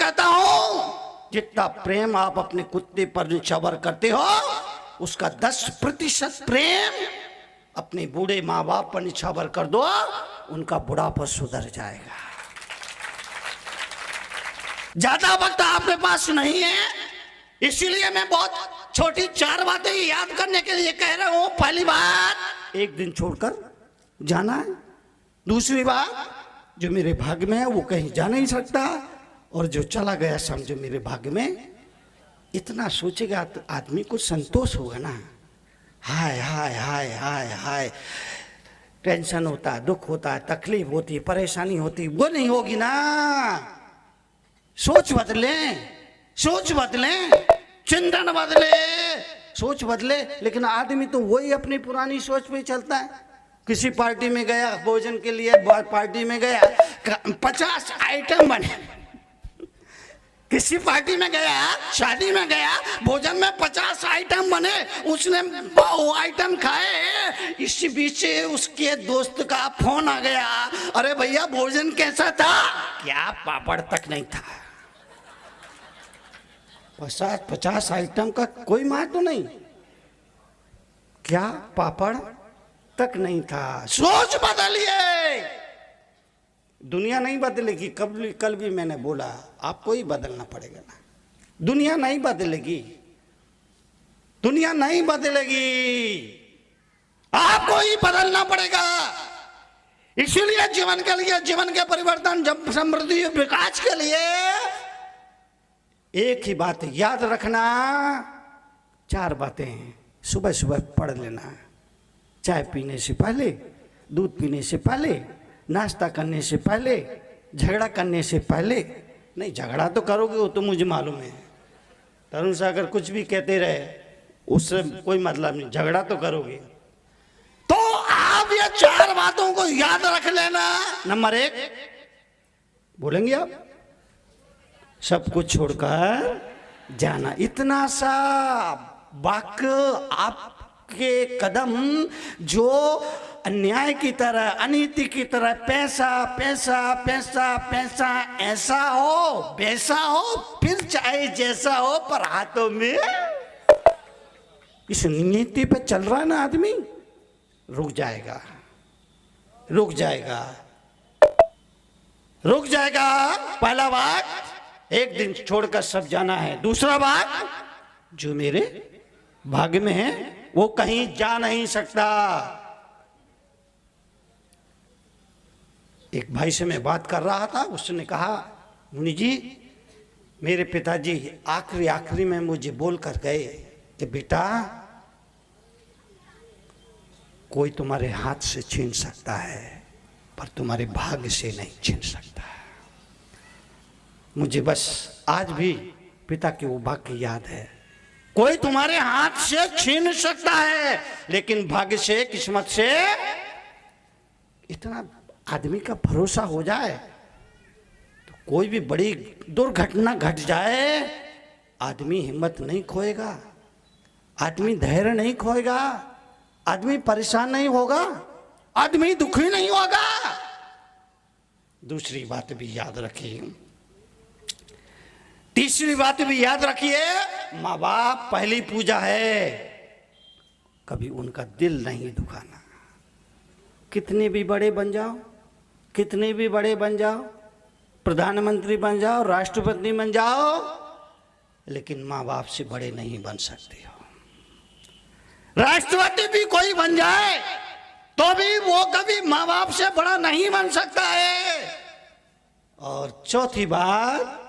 कहता हूं जितना प्रेम आप अपने कुत्ते पर निछावर करते हो उसका 10% प्रेम अपने बूढ़े माँ बाप पर निछावर कर दो, उनका बुढ़ापा सुधर जाएगा। ज्यादा वक्त आपके पास नहीं है, इसीलिए मैं बहुत छोटी 4 बातें याद करने के लिए कह रहा हूं। पहली बात, एक दिन छोड़कर जाना है। दूसरी बात, जो मेरे भाग्य में है वो कहीं जा नहीं सकता, और जो चला गया समझो मेरे भाग्य में। इतना सोचेगा तो आदमी को संतोष होगा ना। हाय हाय हाय हाय हाय, टेंशन होता है, दुख होता है, तकलीफ होती है, परेशानी होती है, वो नहीं होगी ना। सोच बदले, सोच बदले, चिंतन बदले, सोच बदले। लेकिन आदमी तो वही अपनी पुरानी सोच पे चलता है। किसी पार्टी में गया भोजन के लिए, पार्टी में गया 50 आइटम बने। किसी पार्टी में गया, शादी में गया, भोजन में 50 आइटम बने, उसने वो आइटम खाए। इसी बीच उसके दोस्त का फोन आ गया, अरे भैया भोजन कैसा था? क्या पापड़ तक नहीं था। 50 आइटम का कोई मार तो नहीं, क्या पापड़ तक नहीं था। सोच बदलिए, दुनिया नहीं बदलेगी। कल भी मैंने बोला आपको ही बदलना पड़ेगा ना। दुनिया नहीं बदलेगी, दुनिया नहीं बदलेगी, आपको ही बदलना पड़ेगा। इसीलिए जीवन के लिए, जीवन के परिवर्तन, जब समृद्धि विकास के लिए एक ही बात याद रखना। 4 बातें सुबह सुबह पढ़ लेना। चाय पीने से पहले, दूध पीने से पहले, नाश्ता करने से पहले, झगड़ा करने से पहले। नहीं, झगड़ा तो करोगे वो तो मुझे मालूम है। तरुण सागर कुछ भी कहते रहे उससे कोई मतलब नहीं, झगड़ा तो करोगे। तो आप ये 4 बातों को याद रख लेना। नंबर 1, बोलेंगे आप, सब कुछ छोड़कर जाना। इतना सा वाक्य आपके कदम जो अन्याय की तरह, अनीति की तरह, पैसा पैसा पैसा पैसा, ऐसा हो वैसा हो, फिर चाहे जैसा हो, पर हाथों में इस नीति पे चल रहा है ना आदमी, रुक जाएगा, रुक जाएगा, रुक जाएगा। पहला बात, एक दिन छोड़कर सब जाना है। दूसरा बात, जो मेरे भाग्य में है वो कहीं जा नहीं सकता। एक भाई से मैं बात कर रहा था, उसने कहा, मुनि जी मेरे पिताजी आखिरी में मुझे बोल कर गए कि बेटा कोई तुम्हारे हाथ से छीन सकता है पर तुम्हारे भाग्य से नहीं छीन सकता। मुझे बस आज भी पिता के वो वाक्य याद है, कोई तुम्हारे हाथ से छीन सकता है लेकिन भाग्य से, किस्मत से। इतना आदमी का भरोसा हो जाए तो कोई भी बड़ी दुर्घटना घट जाए, आदमी हिम्मत नहीं खोएगा, आदमी धैर्य नहीं खोएगा, आदमी परेशान नहीं होगा, आदमी दुखी नहीं होगा। दूसरी बात भी याद रखिए, तीसरी बात भी याद रखिए, माँ बाप पहली पूजा है, कभी उनका दिल नहीं दुखाना। कितने भी बड़े बन जाओ, कितने भी बड़े बन जाओ, प्रधानमंत्री बन जाओ, राष्ट्रपति बन जाओ, लेकिन माँ बाप से बड़े नहीं बन सकते हो। राष्ट्रपति भी कोई बन जाए तो भी वो कभी माँ बाप से बड़ा नहीं बन सकता है। और चौथी बात,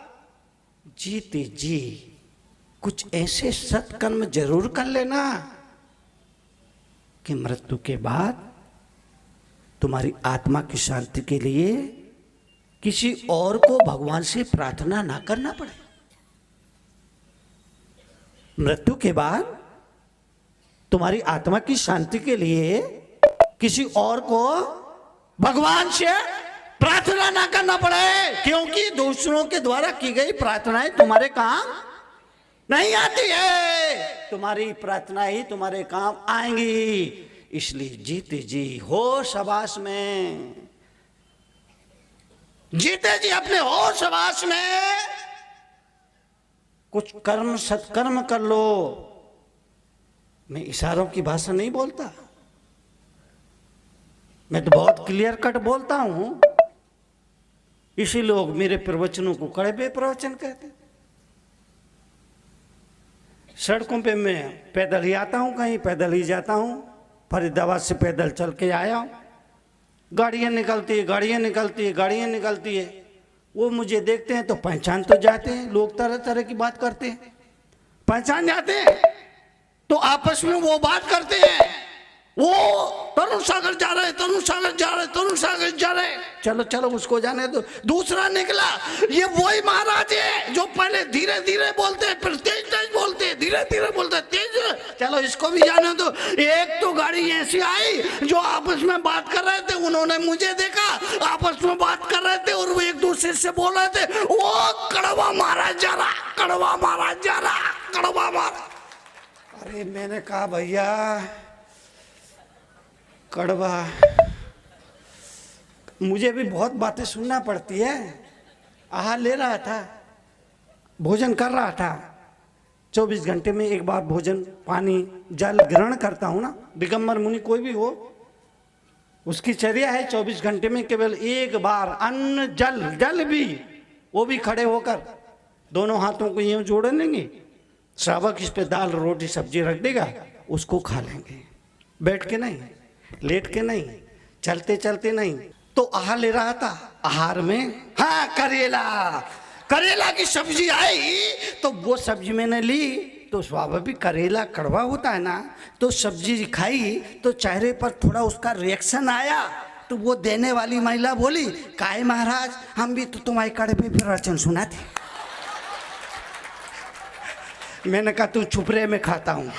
जीते जी कुछ ऐसे सत्कर्म जरूर कर लेना कि मृत्यु के बाद तुम्हारी आत्मा की शांति के लिए किसी और को भगवान से प्रार्थना ना करना पड़े। मृत्यु के बाद तुम्हारी आत्मा की शांति के लिए किसी और को भगवान से प्रार्थना ना करना पड़े, क्योंकि दूसरों के द्वारा की गई प्रार्थनाएं तुम्हारे काम नहीं आती है, तुम्हारी प्रार्थना ही तुम्हारे काम आएंगी। इसलिए जीते जी होश हवास में, जीते जी अपने होश हवास में कुछ कर्म सत्कर्म कर लो। मैं इशारों की भाषा नहीं बोलता, मैं तो बहुत क्लियर कट बोलता हूं। इसी लोग मेरे प्रवचनों को कड़वे प्रवचन कहते। सड़कों पे मैं पैदल ही आता हूं, कहीं पैदल ही जाता हूं। फरीदाबाद से पैदल चल के आया हूं, गाड़ियां निकलती है, गाड़ियां निकलती है, गाड़ियां निकलती है। वो मुझे देखते हैं तो पहचान तो जाते हैं। लोग तरह तरह की बात करते हैं, पहचान जाते हैं तो आपस में वो बात करते हैं, वो तरुण सागर जा रहे, तरुण सागर जा रहे, तरुण सागर जा रहे। चलो चलो उसको जाने दो। दूसरा निकला, ये वही महाराज है जो पहले धीरे धीरे बोलते हैं, फिर तेज तेज बोलते हैं, धीरे धीरे बोलते हैं, तेज। चलो इसको भी जाने दो। एक तो गाड़ी ऐसी आई जो आपस में बात कर रहे थे, उन्होंने मुझे देखा, आपस में बात कर रहे थे और वो एक दूसरे से बोल रहे थे, वो कड़वा महाराज जा रहा, कड़वा महाराज जा रहा, कड़वा महाराज। अरे मैंने कहा भैया कड़वा, मुझे भी बहुत बातें सुनना पड़ती है। आहार ले रहा था, भोजन कर रहा था। 24 घंटे में एक बार भोजन, पानी, जल ग्रहण करता हूं ना। दिगंबर मुनि कोई भी हो, उसकी चर्या है 24 घंटे में केवल एक बार अन्न जल, जल भी, वो भी खड़े होकर दोनों हाथों को यूं जोड़ लेंगे। श्रावक इस पे दाल रोटी सब्जी रख देगा, उसको खा लेंगे। बैठ के नहीं, लेट के नहीं, चलते चलते नहीं। तो आहार ले रहा था, आहार में हाँ करेला, करेला की सब्जी आई तो वो सब्जी मैंने ली। तो स्वाभाविक करेला कड़वा होता है ना, तो सब्जी खाई तो चेहरे पर थोड़ा उसका रिएक्शन आया। तो वो देने वाली महिला बोली, काहे महाराज, हम भी तो तुम्हारे कड़वे प्रवचन सुना थे। मैंने कहा तू छुपरे में खाता हूँ।